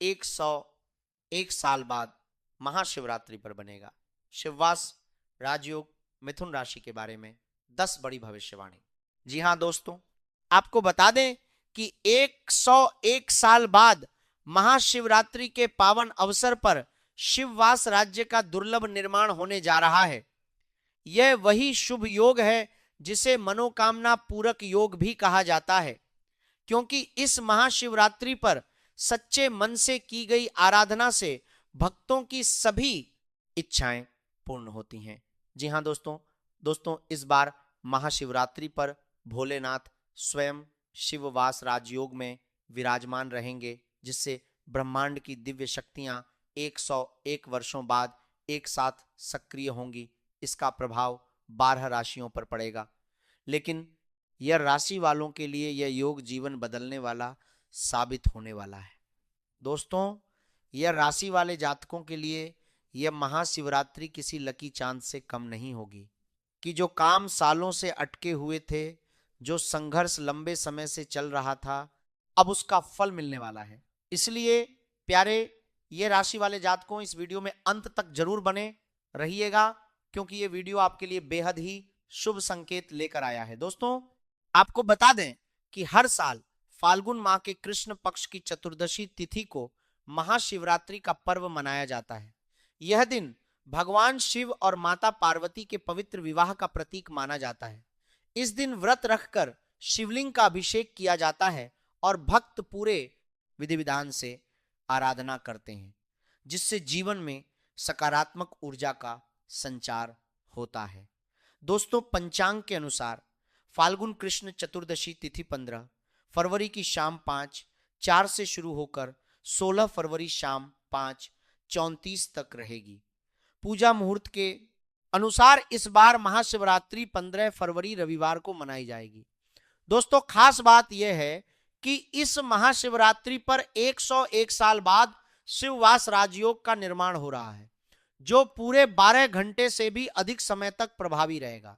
101 साल बाद महाशिवरात्रि पर बनेगा। शिववास राजयोग मिथुन राशि के बारे में 10 बड़ी भविष्यवाणी। जी हाँ दोस्तों, आपको बता दें कि 101 साल बाद महाशिवरात्रि के पावन अवसर पर शिववास राज्य का दुर्लभ निर्माण होने जा रहा है। यह वही शुभ योग है जिसे मनोकामना पूरक योग भी कहा जाता है, क्योंकि इस महाशिवरात्रि पर सच्चे मन से की गई आराधना से भक्तों की सभी इच्छाएं पूर्ण होती हैं। जी हाँ दोस्तों, इस बार महाशिवरात्रि पर भोलेनाथ स्वयं शिववास राजयोग में विराजमान रहेंगे, जिससे ब्रह्मांड की दिव्य शक्तियां 101 वर्षों बाद एक साथ सक्रिय होंगी। इसका प्रभाव 12 राशियों पर पड़ेगा, लेकिन यह राशि वालों के लिए यह योग जीवन बदलने वाला साबित होने वाला है। दोस्तों, यह राशि वाले जातकों के लिए यह महाशिवरात्रि किसी लकी चांद से कम नहीं होगी कि जो काम सालों से अटके हुए थे, जो संघर्ष लंबे समय से चल रहा था, अब उसका फल मिलने वाला है। इसलिए प्यारे ये राशि वाले जातकों, इस वीडियो में अंत तक जरूर बने रहिएगा, क्योंकि ये वीडियो आपके लिए बेहद ही शुभ संकेत लेकर आया है। दोस्तों, आपको बता दें कि हर साल फाल्गुन माह के कृष्ण पक्ष की चतुर्दशी तिथि को महाशिवरात्रि का पर्व मनाया जाता है। यह दिन भगवान शिव और माता पार्वती के पवित्र विवाह का प्रतीक माना जाता है। इस दिन व्रत रखकर शिवलिंग का अभिषेक किया जाता है और भक्त पूरे विधि विधान से आराधना करते हैं, जिससे जीवन में सकारात्मक ऊर्जा का संचार होता है। दोस्तों, पंचांग के अनुसार फाल्गुन कृष्ण चतुर्दशी तिथि 15 फरवरी की शाम 5:04 से शुरू होकर 16 फरवरी शाम 5:34 तक रहेगी। पूजा मुहूर्त के अनुसार इस बार महाशिवरात्रि 15 फरवरी रविवार को मनाई जाएगी। दोस्तों, खास बात यह है कि इस महाशिवरात्रि पर 101 साल बाद शिववास राजयोग का निर्माण हो रहा है, जो पूरे 12 घंटे से भी अधिक समय तक प्रभावी रहेगा।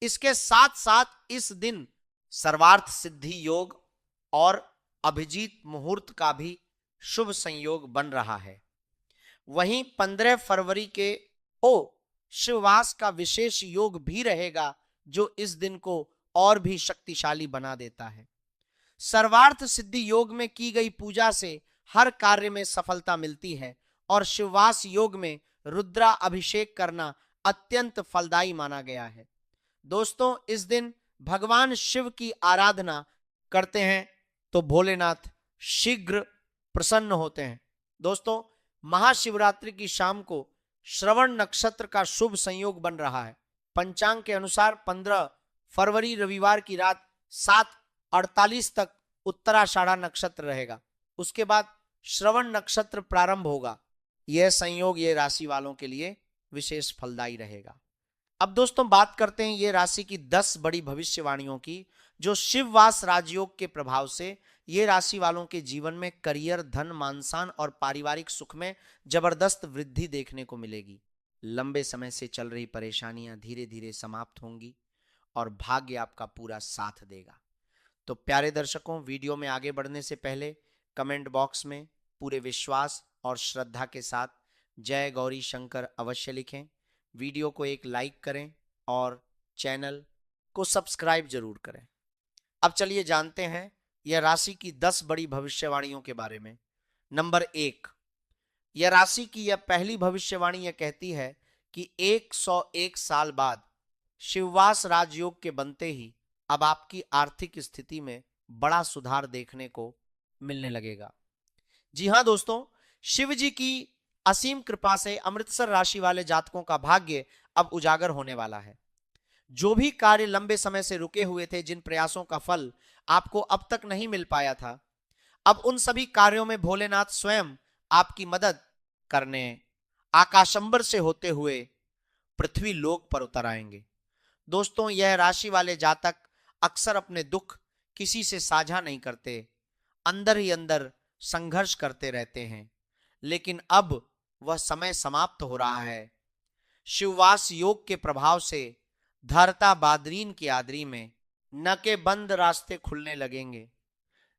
इसके साथ साथ इस दिन सर्वार्थ सिद्धि योग और अभिजीत मुहूर्त का भी शुभ संयोग बन रहा है। वहीं 15 फरवरी के शिववास का विशेष योग भी रहेगा, जो इस दिन को और भी शक्तिशाली बना देता है। सर्वार्थ सिद्धि योग में की गई पूजा से हर कार्य में सफलता मिलती है और शिववास योग में रुद्रा अभिषेक करना अत्यंत फलदायी माना गया है। दोस्तों, इस दिन भगवान शिव की आराधना करते हैं तो भोलेनाथ शीघ्र प्रसन्न होते हैं। दोस्तों, महाशिवरात्रि की शाम को श्रवण नक्षत्र का शुभ संयोग बन रहा है। पंचांग के अनुसार 15 फरवरी रविवार की रात 7:48 तक उत्तराषाढ़ा नक्षत्र रहेगा। उसके बाद श्रवण नक्षत्र प्रारंभ होगा। यह संयोग ये राशि वालों के लिए विशेष फलदायी रहेगा। अब दोस्तों, बात करते हैं ये राशि की 10 बड़ी भविष्यवाणियों की, जो शिववास राजयोग के प्रभाव से ये राशि वालों के जीवन में करियर, धन, मानसान और पारिवारिक सुख में जबरदस्त वृद्धि देखने को मिलेगी। लंबे समय से चल रही परेशानियां धीरे धीरे समाप्त होंगी और भाग्य आपका पूरा साथ देगा। तो प्यारे दर्शकों, वीडियो में आगे बढ़ने से पहले कमेंट बॉक्स में पूरे विश्वास और श्रद्धा के साथ जय गौरी शंकर अवश्य लिखें। वीडियो को एक लाइक करें और चैनल को सब्सक्राइब जरूर करें। अब चलिए जानते हैं यह राशि की 10 बड़ी भविष्यवाणियों के बारे में। नंबर 1, यह राशि की यह पहली भविष्यवाणी यह कहती है कि 101 साल बाद शिववास राजयोग के बनते ही अब आपकी आर्थिक स्थिति में बड़ा सुधार देखने को मिलने लगेगा। जी हाँ दोस्तों, शिव जी की असीम कृपा से अमृतसर राशि वाले जातकों का भाग्य अब उजागर होने वाला है। जो भी कार्य लंबे समय से रुके हुए थे, जिन प्रयासों का फल आपको अब तक नहीं मिल पाया था, अब उन सभी कार्यों में भोलेनाथ स्वयं आपकी मदद करने आकाशंबर से होते हुए पृथ्वी लोक पर उतर आएंगे। दोस्तों, यह राशि वाले जातक अक्सर अपने दुख किसी से साझा नहीं करते, अंदर ही अंदर संघर्ष करते रहते हैं, लेकिन अब वह समय समाप्त हो रहा है। शिववास योग के प्रभाव से धरता बादरीन की आदरी में न के बंद रास्ते खुलने लगेंगे।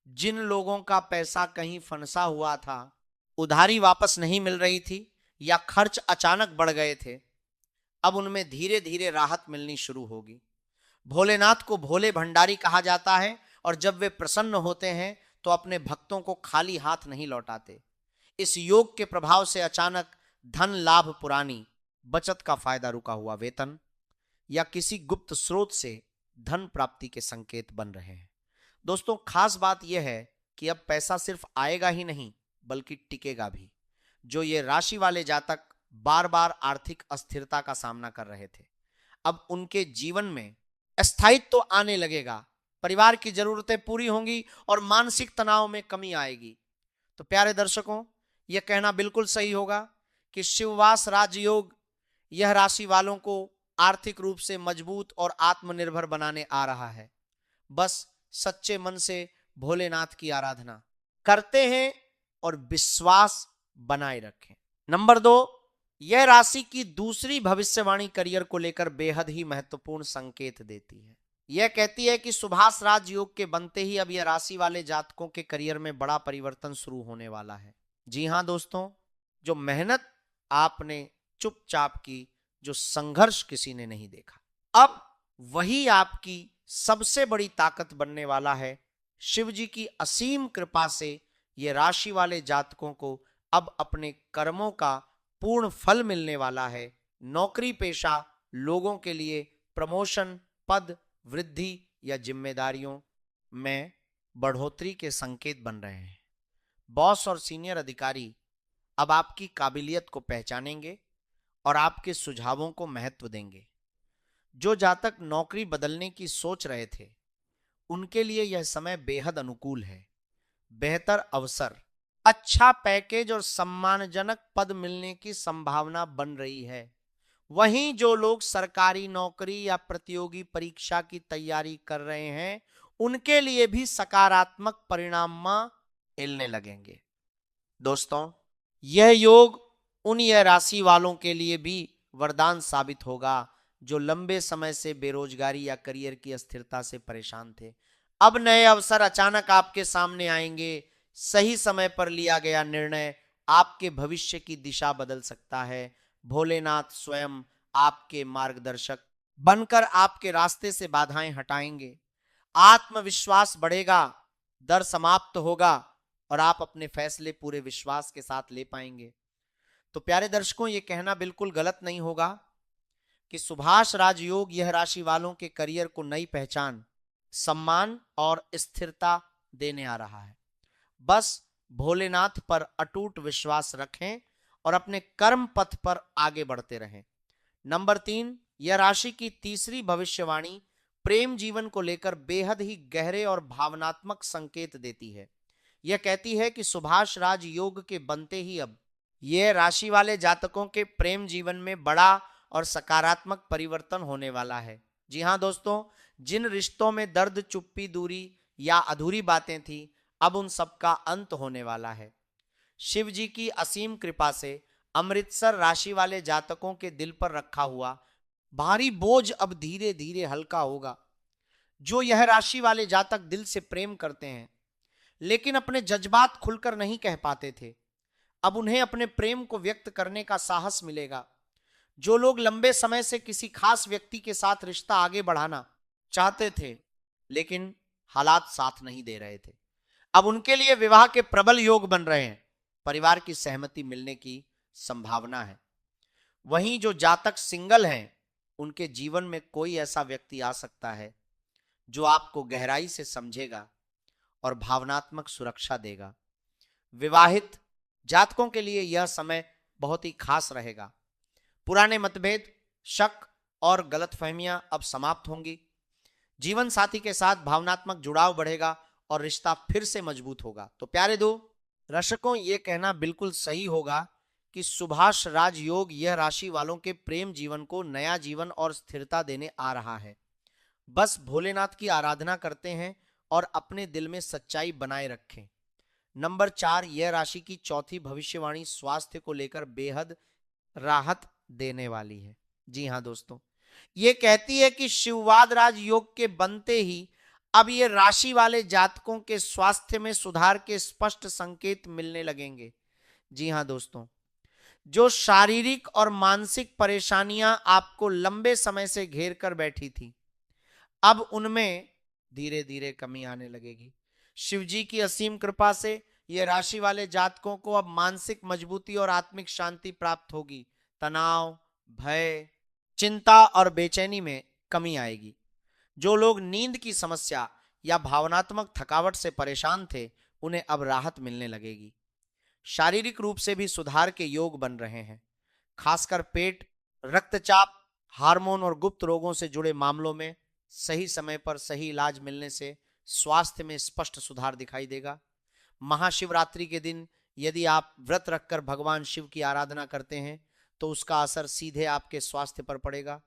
जिन लोगों का पैसा कहीं फंसा हुआ था, उधारी वापस नहीं मिल रही थी या खर्च अचानक बढ़ गए थे, अब उनमें धीरे धीरे राहत मिलनी शुरू होगी। भोलेनाथ को भोले भंडारी कहा जाता है और जब वे प्रसन्न होते हैं तो अपने भक्तों को खाली हाथ नहीं लौटाते। इस योग के प्रभाव से अचानक धन लाभ, पुरानी बचत का फायदा, रुका हुआ वेतन या किसी गुप्त स्रोत से धन प्राप्ति के संकेत बन रहे हैं। दोस्तों, खास बात यह है कि अब पैसा सिर्फ आएगा ही नहीं बल्कि टिकेगा भी। जो ये राशि वाले जातक बार बार आर्थिक अस्थिरता का सामना कर रहे थे, अब उनके जीवन में स्थायित्व तो आने लगेगा, परिवार की जरूरतें पूरी होंगी और मानसिक तनाव में कमी आएगी। तो प्यारे दर्शकों, यह कहना बिल्कुल सही होगा कि शिववास राजयोग यह राशि वालों को आर्थिक रूप से मजबूत और आत्मनिर्भर बनाने आ रहा है। बस सच्चे मन से भोलेनाथ की आराधना करते हैं और विश्वास बनाए रखें। नंबर 2, यह राशि की दूसरी भविष्यवाणी करियर को लेकर बेहद ही महत्वपूर्ण संकेत देती है। यह कहती है कि सुभाष राजयोग के बनते ही अब यह राशि वाले जातकों के करियर में बड़ा परिवर्तन शुरू होने वाला है। जी हां दोस्तों, जो मेहनत आपने चुपचाप की, जो संघर्ष किसी ने नहीं देखा, अब वही आपकी सबसे बड़ी ताकत बनने वाला है। शिव जी की असीम कृपा से ये राशि वाले जातकों को अब अपने कर्मों का पूर्ण फल मिलने वाला है। नौकरी पेशा लोगों के लिए प्रमोशन, पद वृद्धि या जिम्मेदारियों में बढ़ोतरी के संकेत बन रहे हैं। बॉस और सीनियर अधिकारी अब आपकी काबिलियत को पहचानेंगे और आपके सुझावों को महत्व देंगे। जो जातक नौकरी बदलने की सोच रहे थे, उनके लिए यह समय बेहद अनुकूल है। बेहतर अवसर, अच्छा पैकेज और सम्मानजनक पद मिलने की संभावना बन रही है। वहीं जो लोग सरकारी नौकरी या प्रतियोगी परीक्षा की तैयारी कर रहे हैं, उनके लिए भी सकारात्मक परिणाम मिलने लगेंगे। दोस्तों, यह योग उन यह राशि वालों के लिए भी वरदान साबित होगा जो लंबे समय से बेरोजगारी या करियर की अस्थिरता से परेशान थे। अब नए अवसर अचानक आपके सामने आएंगे। सही समय पर लिया गया निर्णय आपके भविष्य की दिशा बदल सकता है। भोलेनाथ स्वयं आपके मार्गदर्शक बनकर आपके रास्ते से बाधाएं हटाएंगे। आत्मविश्वास बढ़ेगा, डर समाप्त होगा और आप अपने फैसले पूरे विश्वास के साथ ले पाएंगे। तो प्यारे दर्शकों, ये कहना बिल्कुल गलत नहीं होगा कि सुभाष राजयोग यह राशि वालों के करियर को नई पहचान, सम्मान और स्थिरता देने आ रहा है। बस भोलेनाथ पर अटूट विश्वास रखें और अपने कर्म पथ पर आगे बढ़ते रहें। नंबर 3, यह राशि की तीसरी भविष्यवाणी प्रेम जीवन को लेकर बेहद ही गहरे और भावनात्मक संकेत देती है। यह कहती है कि सुभाष राज योग के बनते ही अब यह राशि वाले जातकों के प्रेम जीवन में बड़ा और सकारात्मक परिवर्तन होने वाला है। जी हां दोस्तों, जिन रिश्तों में दर्द, चुप्पी, दूरी या अधूरी बातें थी, अब उन सब का अंत होने वाला है। शिव जी की असीम कृपा से अमृतसर राशि वाले जातकों के दिल पर रखा हुआ भारी बोझ अब धीरे धीरे हल्का होगा। जो यह राशि वाले जातक दिल से प्रेम करते हैं लेकिन अपने जज्बात खुलकर नहीं कह पाते थे, अब उन्हें अपने प्रेम को व्यक्त करने का साहस मिलेगा। जो लोग लंबे समय से किसी खास व्यक्ति के साथ रिश्ता आगे बढ़ाना चाहते थे लेकिन हालात साथ नहीं दे रहे थे, अब उनके लिए विवाह के प्रबल योग बन रहे हैं। परिवार की सहमति मिलने की संभावना है। वहीं जो जातक सिंगल हैं, उनके जीवन में कोई ऐसा व्यक्ति आ सकता है जो आपको गहराई से समझेगा और भावनात्मक सुरक्षा देगा। विवाहित जातकों के लिए यह समय बहुत ही खास रहेगा। पुराने मतभेद, शक और गलतफहमियां अब समाप्त होंगी। जीवन साथी के साथ भावनात्मक जुड़ाव बढ़ेगा और रिश्ता फिर से मजबूत होगा। तो प्यारे दर्शकों, ये कहना बिल्कुल सही होगा कि सुभाष राजयोग यह राशि वालों के प्रेम जीवन को नया जीवन और स्थिरता देने आ रहा है। बस भोलेनाथ की आराधना करते हैं और अपने दिल में सच्चाई बनाए रखें। नंबर 4, यह राशि की चौथी भविष्यवाणी स्वास्थ्य को लेकर बेहद राहत देने वाली है। जी हां दोस्तों, ये कहती है कि शिववाद राज योग के बनते ही अब ये राशि वाले जातकों के स्वास्थ्य में सुधार के स्पष्ट संकेत मिलने लगेंगे। जी हाँ दोस्तों, जो शारीरिक और मानसिक परेशानियां आपको लंबे समय से घेर कर बैठी थी, अब उनमें धीरे धीरे कमी आने लगेगी। शिव जी की असीम कृपा से ये राशि वाले जातकों को अब मानसिक मजबूती और आत्मिक शांति प्राप्त होगी। तनाव, भय, चिंता और बेचैनी में कमी आएगी। जो लोग नींद की समस्या या भावनात्मक थकावट से परेशान थे, उन्हें अब राहत मिलने लगेगी। शारीरिक रूप से भी सुधार के योग बन रहे हैं। खासकर पेट, रक्तचाप, हार्मोन और गुप्त रोगों से जुड़े मामलों में सही समय पर सही इलाज मिलने से स्वास्थ्य में स्पष्ट सुधार दिखाई देगा। महाशिवरात्रि के दिन यदि आप व्रत रखकर भगवान शिव की आराधना करते हैं तो उसका असर सीधे आपके स्वास्थ्य पर पड़ेगा।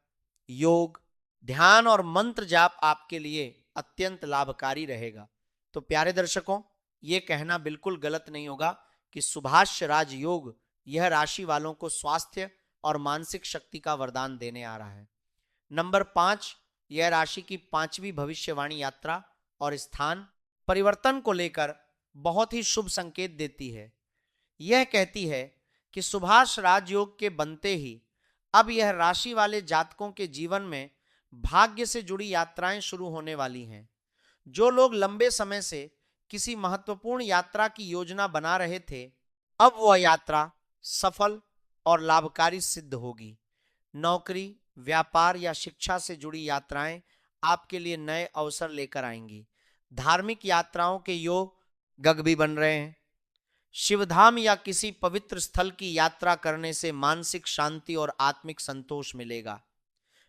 योग, ध्यान और मंत्र जाप आपके लिए अत्यंत लाभकारी रहेगा। तो प्यारे दर्शकों, ये कहना बिल्कुल गलत नहीं होगा कि सुभाष राज योग यह राशि वालों को स्वास्थ्य और मानसिक शक्ति का वरदान देने आ रहा है। नंबर 5, यह राशि की 5वीं भविष्यवाणी यात्रा और स्थान परिवर्तन को लेकर बहुत ही शुभ संकेत देती है। यह कहती है कि सुभाष राजयोग के बनते ही अब यह राशि वाले जातकों के जीवन में भाग्य से जुड़ी यात्राएं शुरू होने वाली हैं। जो लोग लंबे समय से किसी महत्वपूर्ण यात्रा की योजना बना रहे थे, अब वह यात्रा सफल और लाभकारी सिद्ध होगी। नौकरी, व्यापार या शिक्षा से जुड़ी यात्राएं आपके लिए नए अवसर लेकर आएंगी। धार्मिक यात्राओं के योग गग भी बन रहे हैं। शिवधाम या किसी पवित्र स्थल की यात्रा करने से मानसिक शांति और आत्मिक संतोष मिलेगा।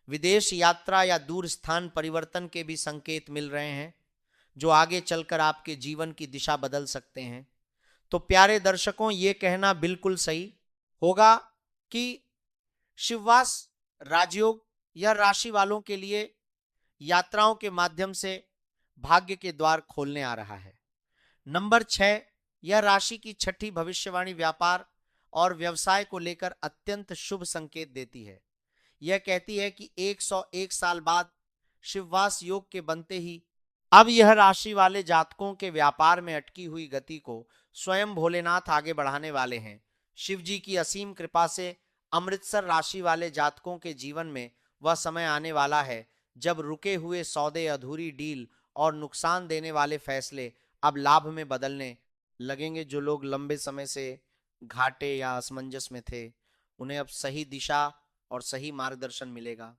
विदेश यात्रा या दूर स्थान परिवर्तन के भी संकेत मिल रहे हैं, जो आगे चलकर आपके जीवन की दिशा बदल सकते हैं। तो प्यारे दर्शकों, ये कहना बिल्कुल सही होगा कि शिववास राजयोग यह राशि वालों के लिए यात्राओं के माध्यम से भाग्य के द्वार खोलने आ रहा है। नंबर 6, यह राशि की 6ठी भविष्यवाणी व्यापार और व्यवसाय को लेकर अत्यंत शुभ संकेत देती है। यह कहती है कि 101 साल बाद शिववास योग के बनते ही अब यह राशि वाले जातकों के व्यापार में अटकी हुई गति को स्वयं भोलेनाथ आगे बढ़ाने वाले हैं। शिव जी की असीम कृपा से अमृतसर राशि वाले जातकों के जीवन में वह समय आने वाला है जब रुके हुए सौदे, अधूरी डील और नुकसान देने वाले फैसले अब लाभ में बदलने लगेंगे। जो लोग लंबे समय से घाटे या असमंजस में थे, उन्हें अब सही दिशा और सही मार्गदर्शन मिलेगा।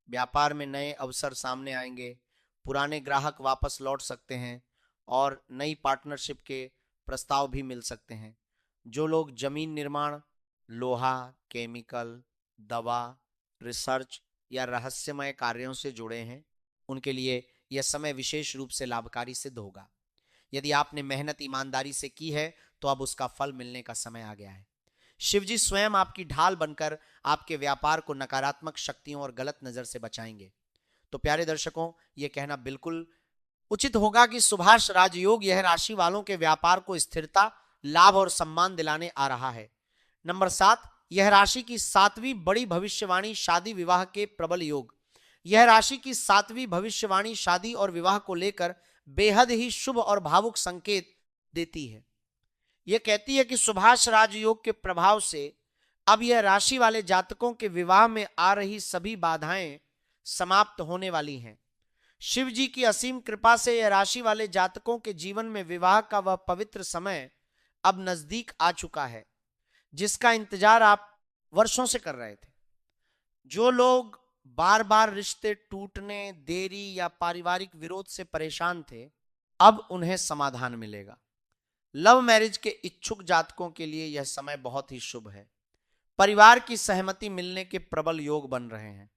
व्यापार में नए अवसर सामने आएंगे, पुराने ग्राहक वापस लौट सकते हैं और नई पार्टनरशिप के प्रस्ताव भी मिल सकते हैं। जो लोग जमीन निर्माण, लोहा, केमिकल, दवा, रिसर्च या रहस्यमय कार्यों से जुड़े हैं, उनके लिए यह समय विशेष रूप से लाभकारी सिद्ध होगा। यदि आपने मेहनत ईमानदारी से की है तो अब उसका फल मिलने का समय आ गया है। शिवजी स्वयं आपकी ढाल बनकर आपके व्यापार को नकारात्मक शक्तियों और गलत नजर से बचाएंगे। तो प्यारे दर्शकों, यह कहना बिल्कुल उचित होगा कि सुभाष राजयोग यह राशि वालों के व्यापार को स्थिरता, लाभ और सम्मान दिलाने आ रहा है। नंबर 7, यह राशि की 7वीं बड़ी भविष्यवाणी शादी विवाह के प्रबल योग। यह राशि की 7वीं भविष्यवाणी शादी और विवाह को लेकर बेहद ही शुभ और भावुक संकेत देती है। यह कहती है कि सुभाष राजयोग के प्रभाव से अब यह राशि वाले जातकों के विवाह में आ रही सभी बाधाएं समाप्त होने वाली हैं। शिव जी की असीम कृपा से यह राशि वाले जातकों के जीवन में विवाह का वह पवित्र समय अब नजदीक आ चुका है, जिसका इंतजार आप वर्षों से कर रहे थे। जो लोग बार बार रिश्ते टूटने, देरी या पारिवारिक विरोध से परेशान थे, अब उन्हें समाधान मिलेगा। लव मैरिज के इच्छुक जातकों के लिए यह समय बहुत ही शुभ है। परिवार की सहमति मिलने के प्रबल योग बन रहे हैं।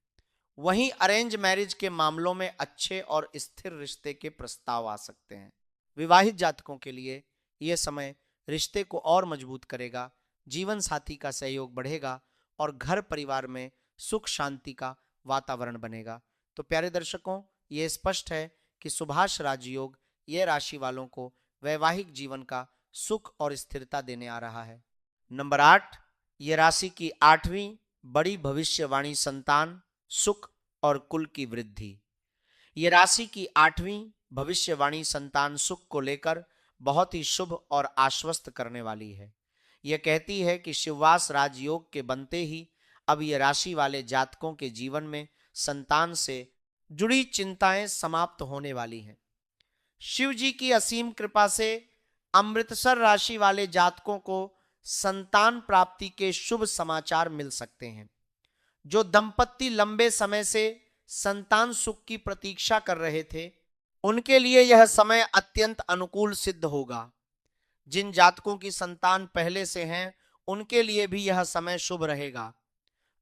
वहीं अरेंज मैरिज के मामलों में अच्छे और स्थिर रिश्ते के प्रस्ताव आ सकते हैं। विवाहित जातकों के लिए यह समय रिश्ते को और मजबूत करेगा, जीवन साथी का सहयोग बढ़ेगा और घर परिवार में सुख शांति का वातावरण बनेगा। तो प्यारे दर्शकों, यह स्पष्ट है कि सुभाष राजयोग यह राशि वालों को वैवाहिक जीवन का सुख और स्थिरता देने आ रहा है। नंबर 8, यह राशि की 8वीं बड़ी भविष्यवाणी संतान, सुख और कुल की वृद्धि। यह राशि की 8वीं भविष्यवाणी संतान सुख को लेकर बहुत ही शुभ और आश्वस्त करने वाली है। यह कहती है कि शिववास राजयोग के बनते ही अब ये राशि वाले जातकों के जीवन में संतान से जुड़ी चिंताएं समाप्त होने वाली हैं। शिव जी की असीम कृपा से अमृतसर राशि वाले जातकों को संतान प्राप्ति के शुभ समाचार मिल सकते हैं। जो दंपत्ति लंबे समय से संतान सुख की प्रतीक्षा कर रहे थे, उनके लिए यह समय अत्यंत अनुकूल सिद्ध होगा। जिन जातकों की संतान पहले से हैं, उनके लिए भी यह समय शुभ रहेगा।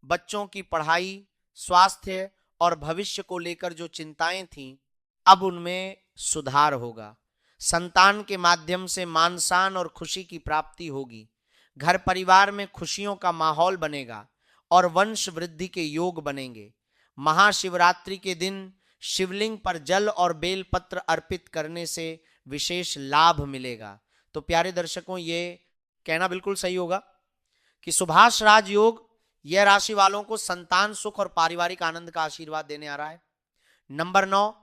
बच्चों की पढ़ाई, स्वास्थ्य और भविष्य को लेकर जो चिंताएं थीं, अब उनमें सुधार होगा। संतान के माध्यम से मान सम्मान और खुशी की प्राप्ति होगी। घर परिवार में खुशियों का माहौल बनेगा और वंश वृद्धि के योग बनेंगे। महाशिवरात्रि के दिन शिवलिंग पर जल और बेलपत्र अर्पित करने से विशेष लाभ मिलेगा। तो प्यारे दर्शकों, ये कहना बिल्कुल सही होगा कि सुभाष राजयोग यह राशि वालों को संतान सुख और पारिवारिक आनंद का आशीर्वाद देने आ रहा है। नंबर 9,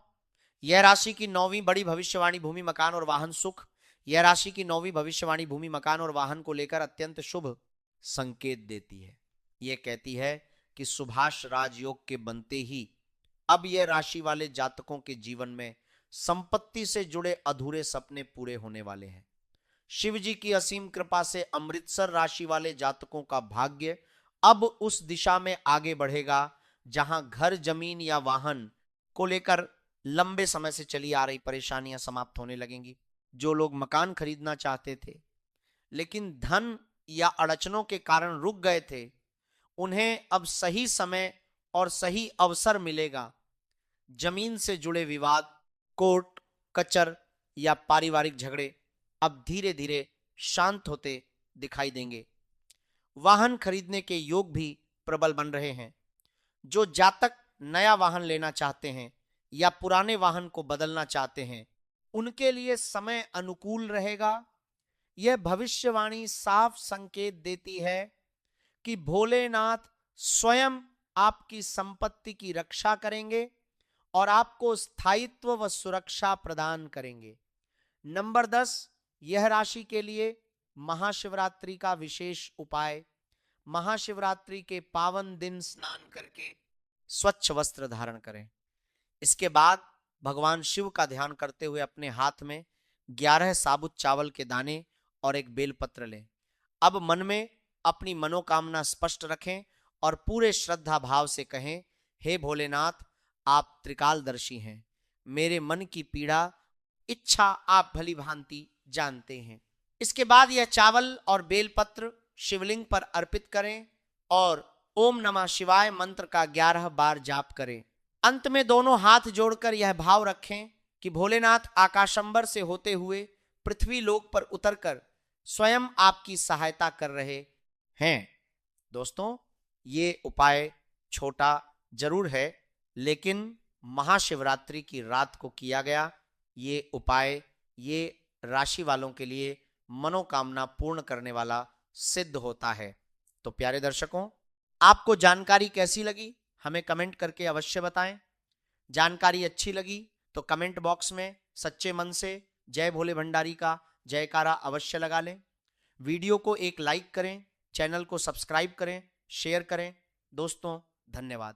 यह राशि की 9वीं बड़ी भविष्यवाणी भूमि मकान और वाहन सुख। यह राशि की 9वीं भविष्यवाणी भूमि मकान और वाहन को लेकर अत्यंत शुभ संकेत देती है। यह कहती है कि सुभाष राजयोग के बनते ही अब यह राशि वाले जातकों के जीवन में संपत्ति से जुड़े अधूरे सपने पूरे होने वाले हैं। शिव जी की असीम कृपा से अमृतसर राशि वाले जातकों का भाग्य अब उस दिशा में आगे बढ़ेगा जहां घर, जमीन या वाहन को लेकर लंबे समय से चली आ रही परेशानियां समाप्त होने लगेंगी। जो लोग मकान खरीदना चाहते थे लेकिन धन या अड़चनों के कारण रुक गए थे, उन्हें अब सही समय और सही अवसर मिलेगा। जमीन से जुड़े विवाद, कोर्ट कचर या पारिवारिक झगड़े अब धीरे धीरे शांत होते दिखाई देंगे। वाहन खरीदने के योग भी प्रबल बन रहे हैं। जो जातक नया वाहन लेना चाहते हैं या पुराने वाहन को बदलना चाहते हैं, उनके लिए समय अनुकूल रहेगा। यह भविष्यवाणी साफ संकेत देती है कि भोलेनाथ स्वयं आपकी संपत्ति की रक्षा करेंगे और आपको स्थायित्व व सुरक्षा प्रदान करेंगे। नंबर 10, यह राशि के लिए महाशिवरात्रि का विशेष उपाय। महाशिवरात्रि के पावन दिन स्नान करके स्वच्छ वस्त्र धारण करें। इसके बाद भगवान शिव का ध्यान करते हुए अपने हाथ में 11 साबुत चावल के दाने और एक बेलपत्र लें। अब मन में अपनी मनोकामना स्पष्ट रखें और पूरे श्रद्धा भाव से कहें, हे भोलेनाथ, आप त्रिकालदर्शी हैं। मेरे मन की पीड़ा, इच्छा आप भली भांति जानते हैं। इसके बाद यह चावल और बेलपत्र शिवलिंग पर अर्पित करें और ओम नमः शिवाय मंत्र का 11 बार जाप करें। अंत में दोनों हाथ जोड़कर यह भाव रखें कि भोलेनाथ आकाशंबर से होते हुए पृथ्वी लोक पर उतरकर स्वयं आपकी सहायता कर रहे हैं। दोस्तों, ये उपाय छोटा जरूर है, लेकिन महाशिवरात्रि की रात को किया गया ये उपाय ये राशि वालों के लिए मनोकामना पूर्ण करने वाला सिद्ध होता है। तो प्यारे दर्शकों, आपको जानकारी कैसी लगी हमें कमेंट करके अवश्य बताएं। जानकारी अच्छी लगी तो कमेंट बॉक्स में सच्चे मन से जय भोले भंडारी का जयकारा अवश्य लगा लें। वीडियो को एक लाइक करें, चैनल को सब्सक्राइब करें, शेयर करें। दोस्तों, धन्यवाद।